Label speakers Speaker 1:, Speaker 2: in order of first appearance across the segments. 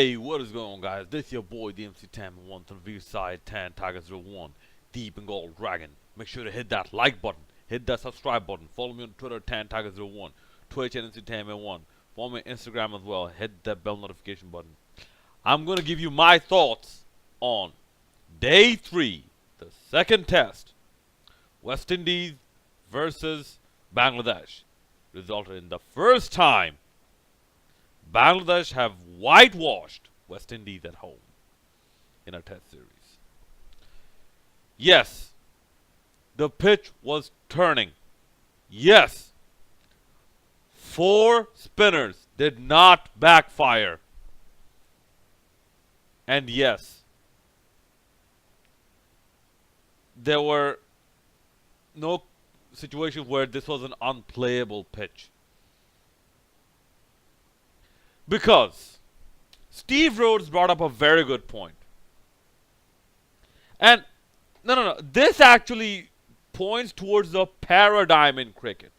Speaker 1: Hey, what is going on, guys? This your boy DMC Tam 1 on V side 10 Tiger 01 the Bengal Dragon. Make sure to hit that like button, hit that subscribe button, follow me on Twitter 10 Tiger 01, Twitch and NC Tam 1, follow me on Instagram as well, hit that bell notification button. I'm gonna give you my thoughts on day 3, the second test, West Indies versus Bangladesh, resulted in the first time Bangladesh have whitewashed West Indies at home in a test series. Yes, the pitch was turning. Yes, 4 spinners did not backfire. And yes, there were no situations where this was an unplayable pitch. Because Steve Rhodes brought up a very good point. And no. This actually points towards the paradigm in cricket.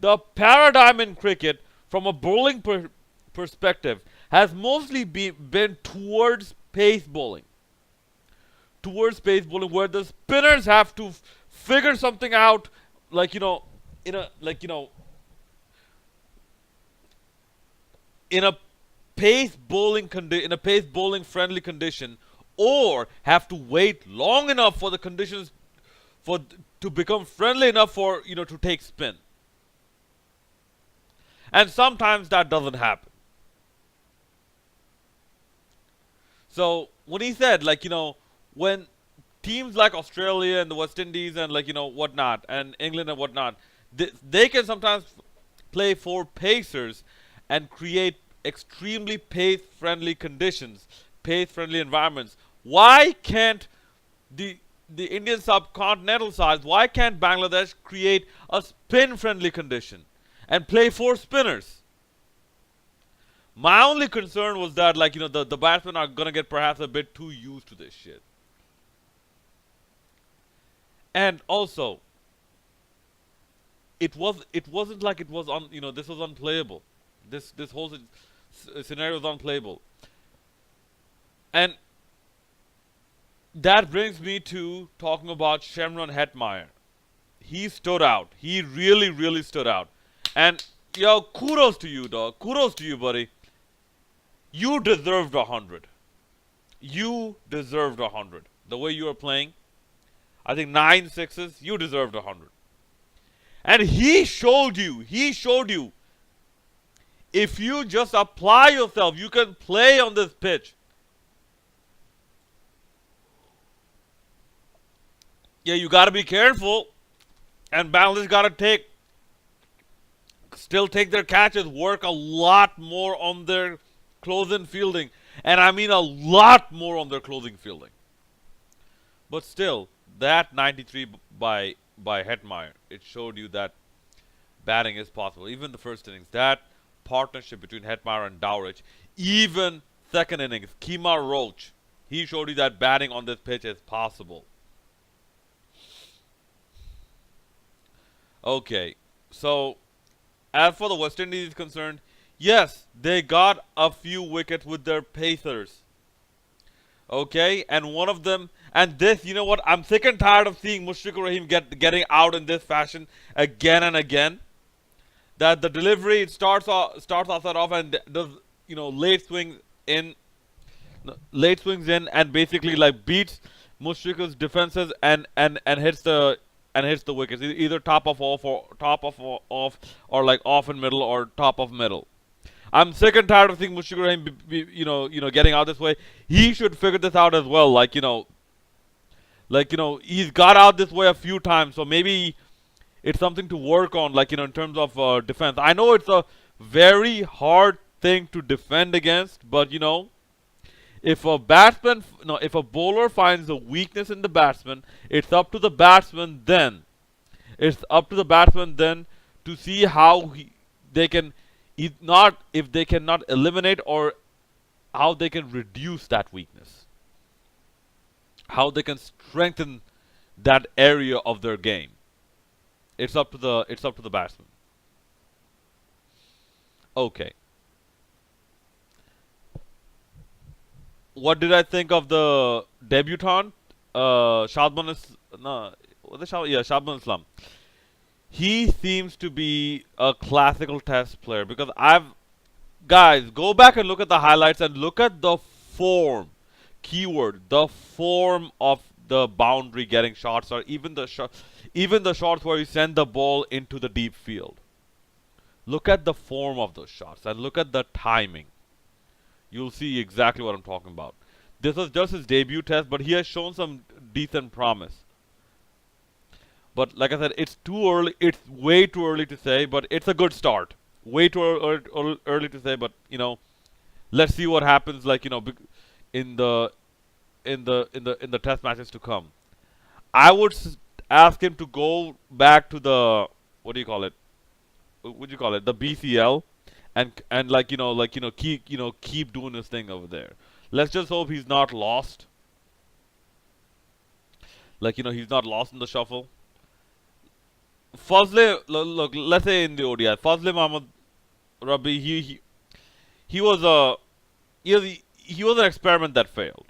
Speaker 1: The paradigm in cricket, from a bowling perspective, has mostly been towards pace bowling. Towards pace bowling, where the spinners have to figure something out, in a pace bowling friendly condition, or have to wait long enough for the conditions to become friendly enough for to take spin. And sometimes that doesn't happen. So when he said when teams like Australia and the West Indies and whatnot, and England and whatnot, they can sometimes play 4 pacers and create extremely pace-friendly conditions, pace-friendly environments. Why can't the Indian subcontinental side, why can't Bangladesh create a spin-friendly condition and play 4 spinners? My only concern was that the batsmen are gonna get perhaps a bit too used to this shit. And also, it wasn't like it was this was unplayable. This whole scenario is unplayable. And that brings me to talking about Shemron Hetmeyer. He stood out. He really, really stood out. And yo, kudos to you, dog. Kudos to you, buddy. You deserved 100. You deserved 100. The way you were playing, I think 9 sixes. You deserved 100. And he showed you. If you just apply yourself, you can play on this pitch. Yeah, you got to be careful. And Bangladesh got to still take their catches, work a lot more on their close-in fielding. And I mean a lot more on their closing fielding. But still, that 93 by Hetmeyer, it showed you that batting is possible. Even the first innings, that partnership between Hetmeyer and Dowrich, even second innings, Kemar Roach, he showed you that batting on this pitch is possible. Okay, so as for the West Indies is concerned, yes, they got a few wickets with their pacers. Okay, and one of them, and this, you know what, I'm sick and tired of seeing Mushfiqur Rahim getting out in this fashion again and again. That the delivery, it starts outside off and does late swings in and basically beats Mushfiqur's defenses and hits the wickets, either top of off or off in middle or top of middle. I'm sick and tired of seeing Mushfiqur Rahim getting out this way. He should figure this out as well. He's got out this way a few times, so maybe it's something to work on, in terms of defense. I know it's a very hard thing to defend against, but if a bowler finds a weakness in the batsman, it's up to the batsman then. To see how they can, if they cannot eliminate, or how they can reduce that weakness. How they can strengthen that area of their game. It's up to the batsman. Okay. what did I think of the debutant? Shadman is no, what the yeah, Shadman Islam. He seems to be a classical test player because I've guys go back and look at the highlights and look at the form. Keyword: the form of the boundary getting shots, or even the shots where you send the ball into the deep field. Look at the form of those shots and look at the timing. You'll see exactly what I'm talking about. This was just his debut test, but he has shown some decent promise. But like I said, it's too early. It's way too early to say, but it's a good start. Way too early to say, but let's see what happens. Like in the in the test matches to come. I would ask him to go back to the what do you call it? What do you call it? The BCL, and keep doing his thing over there. Let's just hope he's not lost. He's not lost in the shuffle. Fazle, look, let's say in the ODI, Fazle Mahmoud Rabbi, he was a he was an experiment that failed.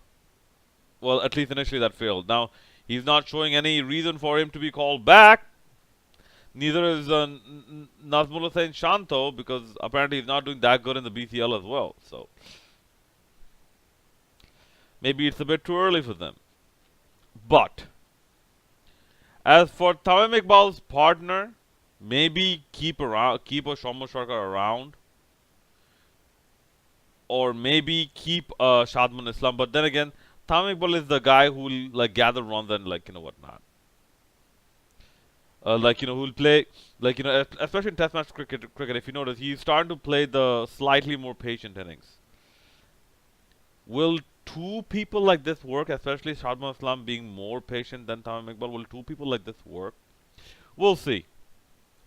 Speaker 1: Well, at least initially that failed. Now he's not showing any reason for him to be called back. Neither is Nazmul Hussain Shanto because apparently he's not doing that good in the BCL as well. So maybe it's a bit too early for them. But as for Tamim Iqbal's partner, maybe keep a Shomo Sharkar around, or maybe keep Shadman Islam. But then again, Tamim Iqbal is the guy who will gather runs and whatnot. Who will play especially in Test match cricket. If you notice, he's starting to play the slightly more patient innings. Will two people like this work, especially Shadman Islam being more patient than Tamim Iqbal? Will two people like this work? We'll see.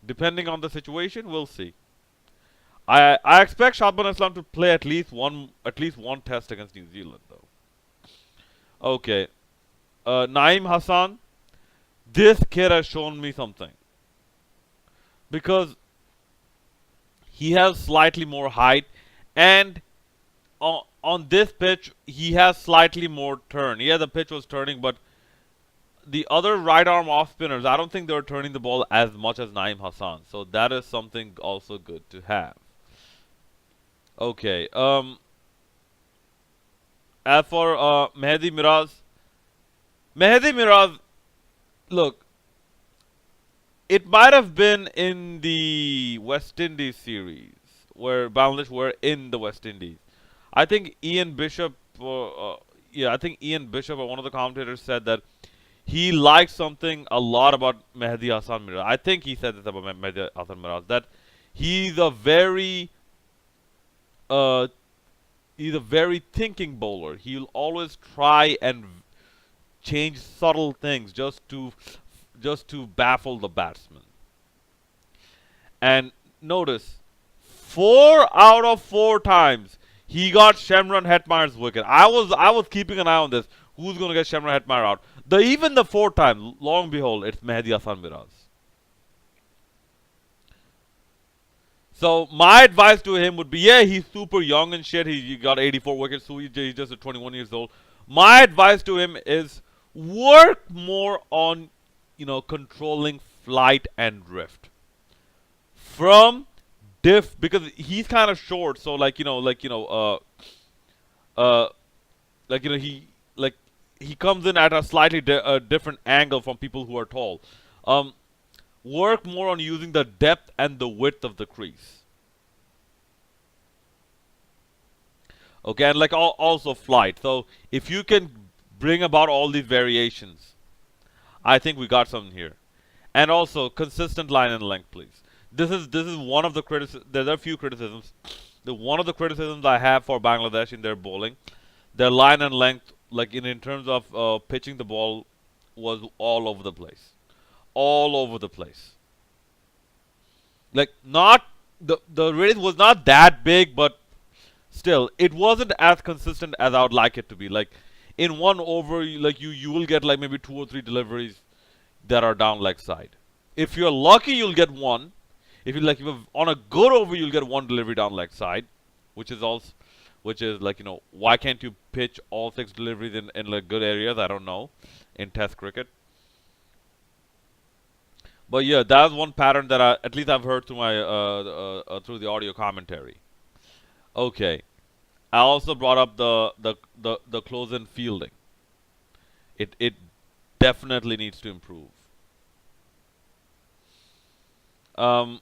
Speaker 1: Depending on the situation, we'll see. I expect Shadman Islam to play at least one test against New Zealand though. Okay. Naeem Hassan, this kid has shown me something. Because he has slightly more height, and on this pitch, he has slightly more turn. Yeah, the pitch was turning, but the other right arm off spinners, I don't think they were turning the ball as much as Naeem Hassan. So that is something also good to have. Okay. As for Mehdi Miraz, look, it might have been in the West Indies series where Bangladesh were in the West Indies. I think Ian Bishop, I think Ian Bishop, or one of the commentators, said that he liked something a lot about Mehdi Hasan Miraz. I think he said this about Mehdi Hasan Miraz, that he's a very thinking bowler. He'll always try and change subtle things just to baffle the batsman. And notice, 4 out of 4 times he got Shemron Hetmeyer's wicket. I was keeping an eye on this. Who's going to get Shemron Hetmeyer out? Even the 4th time, lo and behold, it's Mehdi Hasan Miraz. So my advice to him would be, yeah, he's super young and shit. He got 84 wickets, so he's just 21 years old. My advice to him is work more on, controlling flight and drift. From because he's kind of short, so he comes in at a slightly different angle from people who are tall. Work more on using the depth and the width of the crease. Okay, and also flight. So if you can bring about all these variations, I think we got something here. And also consistent line and length, please. This is one of the there are a few criticisms. One of the criticisms I have for Bangladesh in their bowling, their line and length, in terms of pitching the ball, was all over the place. All over the place. Not the rate was not that big, but still, it wasn't as consistent as I would like it to be. In one over, you will get maybe 2 or 3 deliveries that are down leg side. If you're lucky, you'll get one. If you're on a good over, you'll get 1 delivery down leg side, which is which is like, why can't you pitch all six deliveries in like good areas? I don't know, in Test cricket. But yeah, that's one pattern that at least I've heard through my through the audio commentary. Okay, I also brought up the close in fielding. It definitely needs to improve. Um,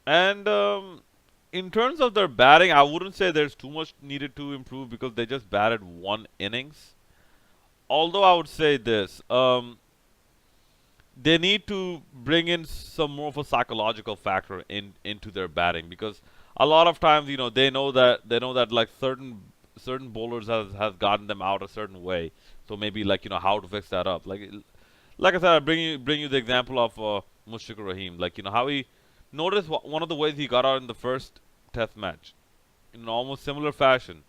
Speaker 1: and in terms of their batting, I wouldn't say there's too much needed to improve because they just batted one innings. Although I would say this, they need to bring in some more of a psychological factor into their batting because a lot of times, they know that like certain bowlers has gotten them out a certain way. So maybe like how to fix that up. Like I said, I bring you the example of Mushfiqur Rahim. Like how he notice one of the ways he got out in the first Test match in almost similar fashion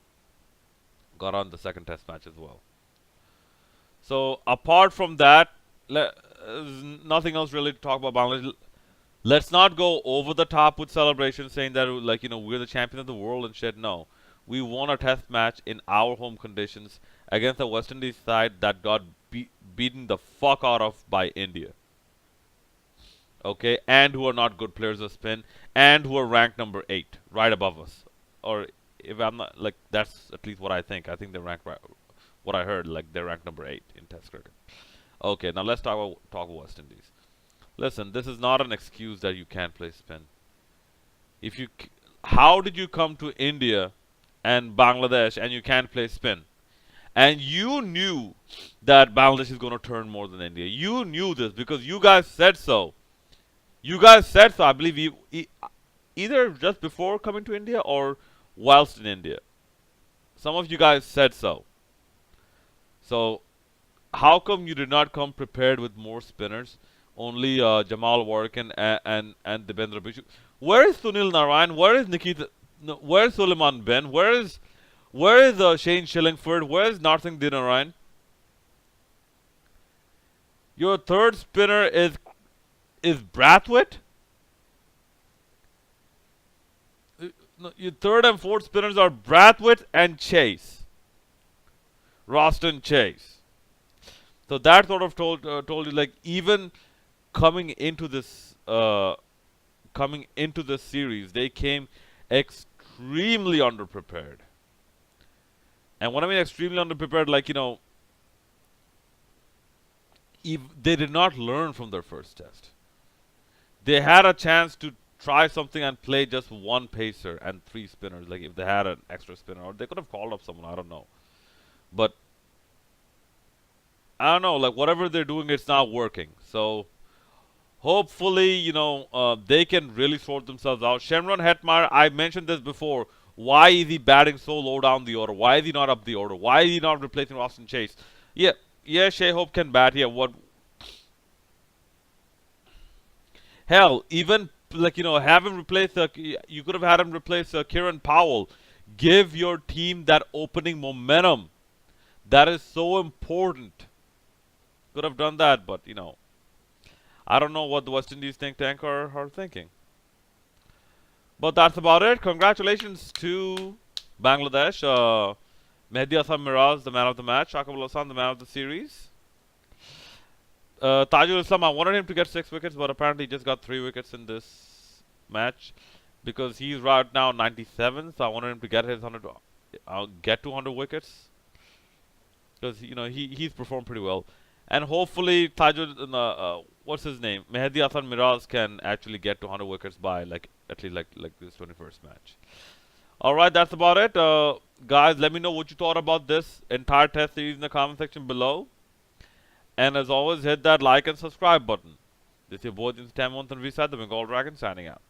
Speaker 1: got on the second Test match as well. So apart from that, there's nothing else really to talk about Bangladesh. Let's not go over the top with celebrations saying that like we're the champion of the world and shit. No, we won a Test match in our home conditions against a West Indies side that got beaten the fuck out of by India. Okay, and who are not good players of spin, and who are ranked number 8, right above us. Or if I'm not like that's at least what I think. I think they're ranked right. What I heard, like they're ranked number 8 in Test cricket. Okay, now let's talk about West Indies. Listen, this is not an excuse that you can't play spin. If you, how did you come to India and Bangladesh and you can't play spin? And you knew that Bangladesh is going to turn more than India. You knew this because you guys said so. You guys said so. I believe either just before coming to India or whilst in India. Some of you guys said so. So how come you did not come prepared with more spinners? Only Jamal Warwick and Devendra Bishu. Where is Sunil Narayan? Where is Nikita? No, where is Suleiman Ben? Where is Shane Shillingford? Where is Narsingh Dinarayan? Your third spinner is Brathwaite. No, your third and fourth spinners are Brathwaite and Chase. Roston Chase. So that sort of told you like even coming into this series, they came extremely underprepared. And when I mean extremely underprepared, like they did not learn from their first test. They had a chance to try something and play just one pacer and 3 spinners. Like if they had an extra spinner, or they could have called up someone. I don't know, but I don't know. Like whatever they're doing, it's not working. So hopefully, they can really sort themselves out. Shemron Hetmar, I mentioned this before. Why is he batting so low down the order? Why is he not up the order? Why is he not replacing Austin Chase? Yeah, Shea Hope can bat. Yeah, what? Hell, even like have him replace. You could have had him replace Kieran Powell. Give your team that opening momentum. That is so important. Could have done that, but I don't know what the West Indies think tank are thinking. But that's about it. Congratulations to Bangladesh. Mehdi Hasan Miraz, the man of the match. Shakib Al Hasan, the man of the series. Tajul Islam, I wanted him to get 6 wickets, but apparently he just got 3 wickets in this match because he's right now 97. So I wanted him to get his 100, get 200 wickets because he's performed pretty well. And hopefully Tajul, what's his name? Mehdi Hasan Miraz can actually get to 100 wickets by at least like this 21st match. All right, that's about it. Guys, let me know what you thought about this entire test series in the comment section below. And as always, hit that like and subscribe button. This is your boy, James Tammonth, and we said the Bengal Dragon signing out.